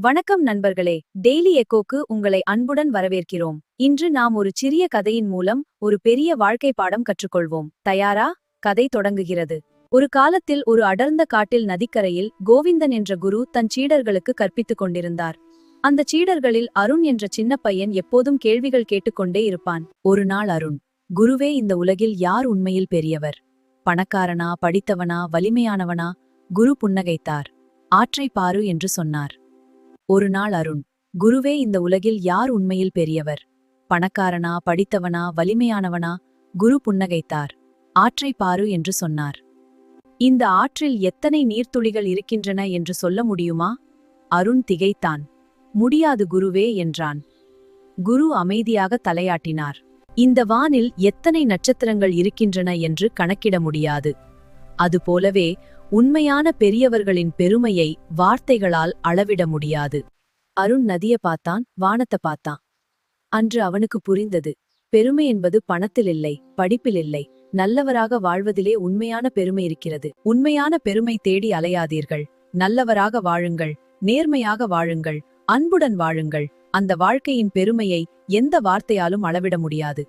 வணக்கம் நண்பர்களே, டெய்லி எக்கோக்கு உங்களை அன்புடன் வரவேற்கிறோம். இன்று நாம் ஒரு சிறிய கதையின் மூலம் ஒரு பெரிய வாழ்க்கை பாடம் கற்றுக்கொள்வோம். தயாரா? கதை தொடங்குகிறது. ஒரு காலத்தில் ஒரு அடர்ந்த காட்டில் நதிக்கரையில் கோவிந்தன் என்ற குரு தன் சீடர்களுக்கு கற்பித்துக் கொண்டிருந்தார். அந்த சீடர்களில் அருண் என்ற சின்ன பையன் எப்போதும் கேள்விகள் கேட்டுக்கொண்டே இருப்பான். ஒரு நாள் அருண், குருவே, இந்த உலகில் யார் உண்மையில் பெரியவர்? பணக்காரனா, படித்தவனா, வலிமையானவனா? குரு புன்னகைத்தார். ஆற்றை பாரு என்று சொன்னார். ஒரு நாள் அருண், குருவே, இந்த உலகில் யார் உண்மையில் பெரியவர்? பணக்காரனா, படித்தவனா, வலிமையானவனா? குரு புன்னகைத்தார். ஆற்றை பாரு என்று சொன்னார். இந்த ஆற்றில் எத்தனை நீர்த்துளிகள் இருக்கின்றன என்று சொல்ல முடியுமா? அருண் திகைத்தான். முடியாது குருவே என்றான். குரு அமைதியாக தலையாட்டினார். இந்த வானில் எத்தனை நட்சத்திரங்கள் இருக்கின்றன என்று கணக்கிட முடியாது. அதுபோலவே உண்மையான பெரியவர்களின் பெருமையை வார்த்தைகளால் அளவிட முடியாது. அருண் நதிய பார்த்தான், வானத்தை பார்த்தான். அன்று அவனுக்கு புரிந்தது, பெருமை என்பது பணத்தில் இல்லை, படிப்பில் இல்லை, நல்லவராக வாழ்வதிலே உண்மையான பெருமை இருக்கிறது. உண்மையான பெருமை தேடி அலையாதீர்கள். நல்லவராக வாழுங்கள், நேர்மையாக வாழுங்கள், அன்புடன் வாழுங்கள். அந்த வாழ்க்கையின் பெருமையை எந்த வார்த்தையாலும் அளவிட முடியாது.